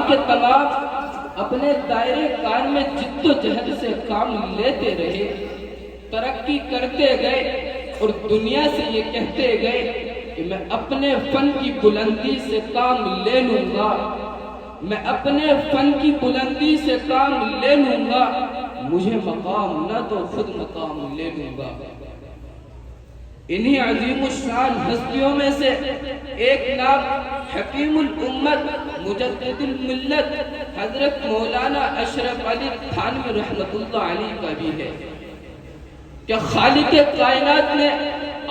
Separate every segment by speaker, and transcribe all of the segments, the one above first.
Speaker 1: کے تمام اپنے دائرے کار میں جد و جہد سے کام لیتے رہے، ترقی کرتے گئے اور دنیا سے یہ کہتے گئے کہ میں اپنے فن کی بلندی سے کام لے لوں گا، میں اپنے فن کی بلندی سے کام لے لوں گا، مجھے مقام نہ تو خود مقام لے لوں گا۔ انہی عظیم الشان ہستیوں میں سے ایک نام حکیم الامت مجدد الملت حضرت مولانا اشرف علی تھانوی رحمۃ اللہ علیہ کا بھی ہے کہ خالق کائنات نے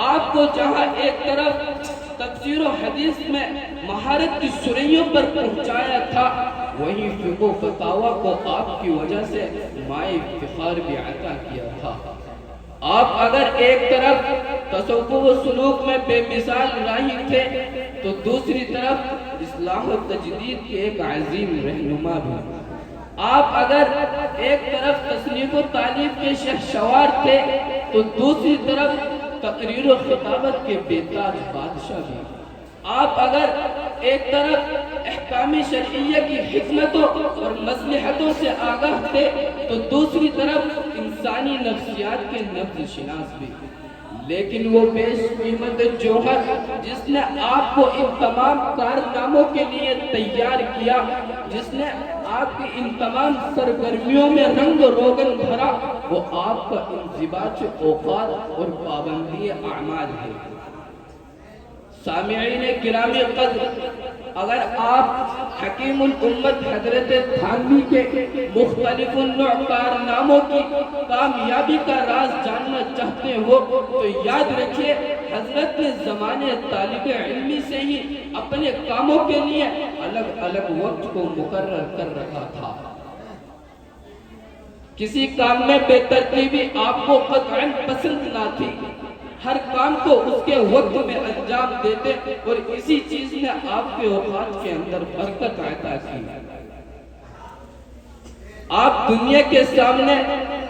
Speaker 1: آپ کو جہاں ایک طرف تفسیر و حدیث میں مہارت کی سرائیوں پر پہنچایا تھا، وہیں فقہ و فتاوی کو آپ کی وجہ سے مائے افتخار بھی عطا کیا تھا۔ آپ اگر ایک طرف تصوف و سلوک میں بے مثال راہی تھے تو دوسری طرف اصلاح و تجدید کے ایک عظیم رہنما بھی۔ آپ اگر ایک طرف تصنیف و تالیف کے شہسوار تھے تو دوسری طرف تقریر و خطابت کے بیتاج بادشاہ بھی۔ آپ اگر ایک طرف احکام شرعیہ کی حکمتوں اور مصلحتوں سے آگاہ تھے تو دوسری طرف انسانی نفسیات کے نبض شناس بھی۔ لیکن وہ بیش قیمت جوہر جس نے آپ کو ان تمام کارناموں کے لیے تیار کیا، جس نے آپ کی ان تمام سرگرمیوں میں رنگ روغن بھرا، وہ آپ کا انضباط اوقات اور پابندی اعمال ہے۔ سامعین گرامی قدر، اگر آپ حکیم الامت حضرت تھانوی کے مختلف النوع کارناموں کی کامیابی کا راز جاننا چاہتے ہو تو یاد رکھیے حضرت نے زمانے طالب علمی سے ہی اپنے کاموں کے لیے الگ الگ وقت کو مقرر کر رکھا تھا۔ کسی کام میں بے ترتیبی آپ کو قطعاً پسند نہ تھی، ہر کام کو اس کے وقت میں انجام دیتے اور اسی چیز نے آپ کے اوقات کے اندر برکت عطا کی۔ آپ دنیا کے سامنے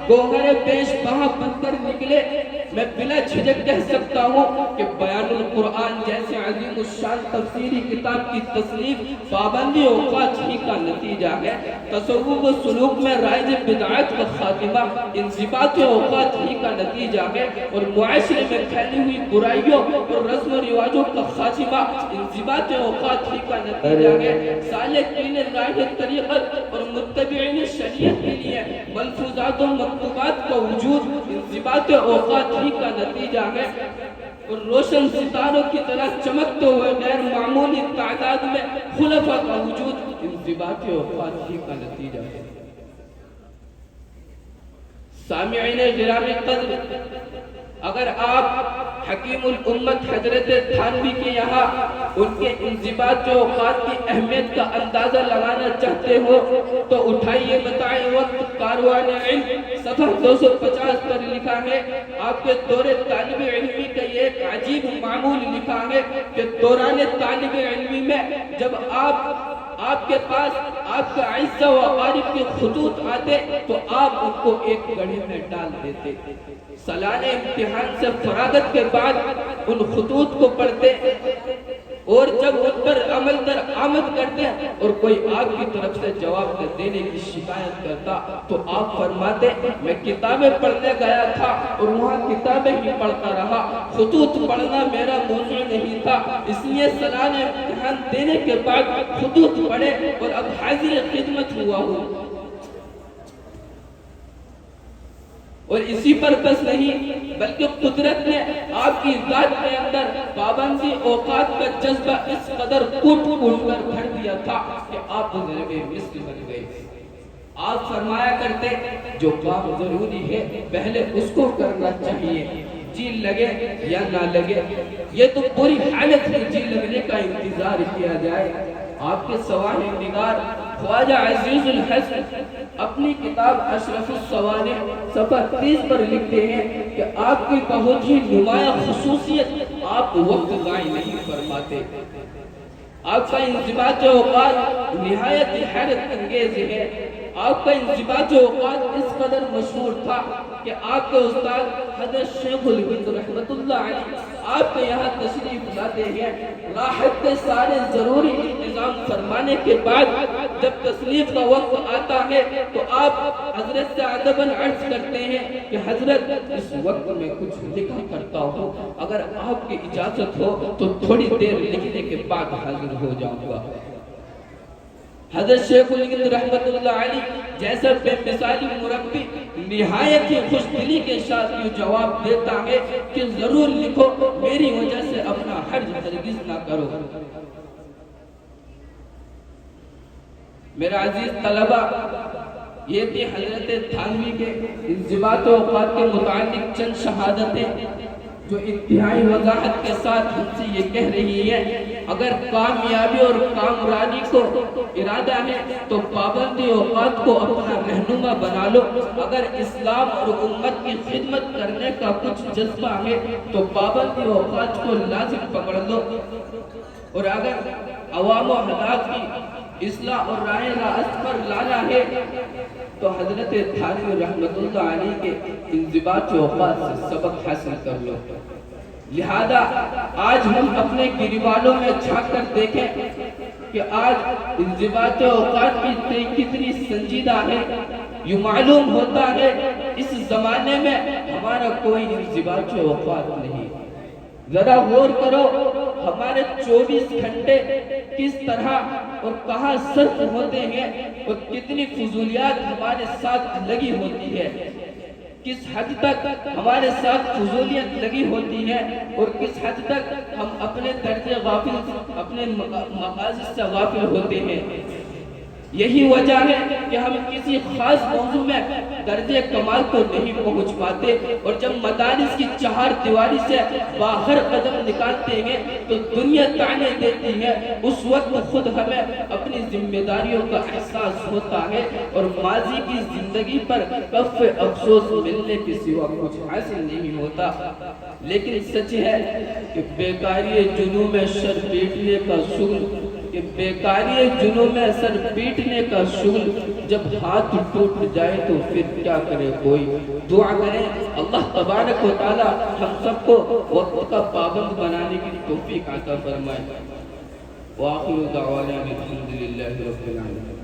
Speaker 1: گوہر پیش بہا بن کر نکلے۔ میں بلا جھجک کہہ سکتا ہوں کہ بیان القرآن جیسے عظیم الشان تفسیری کتاب کی تصنیف پابندی اوقات ہی کا نتیجہ ہے۔ تصوف و سلوک میں رائج بدعات کا خاتمہ انضباط اوقات ہی کا نتیجہ ہے، اور معاشرے میں پھیلی ہوئی برائیوں اور رسم و رواجوں کا خاتمہ انضباط اوقات ہی کا نتیجہ ہے۔ سالکین راہ طریقت اور متبعین شریعت کے لیے ملفوظات و مکتوبات کا وجود انضباط اوقات ہی کا نتیجہ ہے، اور روشن ستاروں کی طرح چمکتے ہوئے غیر معمولی تعداد میں خلفاء کا وجود انضباط اوقات ہی کا نتیجہ ہے۔ سامعین گرامی قدر، اگر آپ حکیم الامت حضرت تھانوی کے یہاں ان کے انضباط اوقات کی اہمیت کا اندازہ لگانا چاہتے ہو تو اٹھائیے متاع وقت کاروان علم صفحہ 250 پر لکھا ہے۔ آپ کے دور طالب علمی کا یہ ایک عجیب معمول لکھا ہے کہ دوران طالب علمی میں جب آپ کے پاس آپ کا عزہ و عارف کے خطوط آتے تو آپ ان کو ایک گڑھے میں ڈال دیتے، سالانہ امتحان سے فراغت کے بعد ان خطوط کو پڑھتے اور جب ان پر عمل در آمد کرتے اور کوئی آپ کی طرف سے جواب نہ دینے کی شکایت کرتا تو آپ فرماتے میں کتابیں پڑھنے گیا تھا اور وہاں کتابیں ہی پڑھتا رہا، خطوط پڑھنا میرا موضوع نہیں تھا، اس لیے سالانہ امتحان دینے کے بعد خطوط پڑھے اور اب حاضر خدمت ہوا ہوں۔ اور اسی پر بس نہیں بلکہ قدرت نے آپ کی ذات کے اندر پابندی اوقات کا جذبہ اس قدر کوٹ کر بھر دیا تھا کہ آپ ضرب مثل بن گئے۔ آپ فرمایا کرتے جو کام ضروری ہے پہلے اس کو کرنا چاہیے، جی لگے یا نہ لگے، یہ تو پوری حالت میں جی لگنے کا انتظار کیا جائے۔ آپ کے سوانح نگار خواجہ عزیز الحسن اپنی کتاب اشرف السوانح صفحہ 30 پر لکھتے ہیں کہ آپ کی بہت ہی نمایاں خصوصیت آپ وقت ضائع نہیں فرماتے۔ آپ کا انضباط اوقات نہایت حیرت انگیز ہے۔ آپ کا انضباط اوقات اس قدر مشہور تھا کہ آپ کے استاد حضرت شیخ الہند رحمت اللہ علیہ آپ کے یہاں تشریف لاتے ہیں، راحت کے سارے ضروری انتظام فرمانے کے بعد جب تصنیف کا وقت آتا ہے تو آپ حضرت سے ادباً عرض کرتے ہیں کہ حضرت اس وقت میں کچھ لکھا کرتا ہوں، اگر آپ کی اجازت ہو تو تھوڑی دیر لکھنے کے بعد حاضر ہو جاؤں گا۔ حضرت شیخ الہند رحمت اللہ علیہ جیسا بے مثالی مربی نہایت ہی خوش دلی کے ساتھ یہ جواب دیتا ہے کہ ضرور لکھو، میری وجہ سے اپنا حرج ہرگز نہ کرو۔ میرا عزیز طلبہ، یہ تھی حضرت تھانوی کے انضباط و اوقات کے متعلق چند شہادتیں جو انتہائی وضاحت کے ساتھ ہم سے یہ کہہ رہی ہے اگر کامیابی اور کامرانی کو ارادہ ہے تو پابندی اوقات کو اپنا رہنما بنا لو، اگر اسلام اور امت کی خدمت کرنے کا کچھ جذبہ ہے تو پابندی اوقات کو لازم پکڑ لو، اور اگر عوام و حضرات کی اصلاح اور راہ راست پر لانا ہے تو حضرت تھانوی رحمت اللہ علیہ کے انضباط اوقات سے سبق حاصل کر لو۔ لہذا آج ہم اپنے گریبانوں میں جھانک کر دیکھیں کہ آج انضباط اوقات کی کتنی سنجیدہ ہے۔ یہ معلوم ہوتا ہے اس زمانے میں ہمارا کوئی انضباط اوقات نہیں۔ ذرا غور کرو ہمارے 24 گھنٹے کس طرح اور کہاں صرف ہوتے ہیں اور کتنی فضولیات ہمارے ساتھ لگی ہوتی ہے، کس حد تک ہمارے ساتھ فضولیت لگی ہوتی ہے اور کس حد تک ہم اپنے درجے غافل، اپنے مقاصد سے غافل ہوتے ہیں۔ یہی وجہ ہے کہ ہم کسی خاص موضوع میں درجے کمال کو نہیں پہنچ پاتے، اور جب مدارس کی چہار دیواری سے باہر قدم نکالتے ہیں تو دنیا طعنے دیتی ہے، اس وقت خود ہمیں اپنی ذمہ داریوں کا احساس ہوتا ہے اور ماضی کی زندگی پر کف افسوس ملنے کے سوا کچھ حاصل نہیں ہوتا۔ لیکن سچ ہے کہ بیکاری جنوں میں سر پیٹنے کا شغل، کہ بیکاری جنوں میں سر پیٹنے کا شغل، جب ہاتھ ٹوٹ جائے تو پھر کیا کرے کوئی۔ دعا کریں اللہ تبارک و تعالی ہم سب کو وقت کا پابند بنانے کی توفیق عطا فرمائے۔ وآخر دعوانا الحمدللہ رب العالمین۔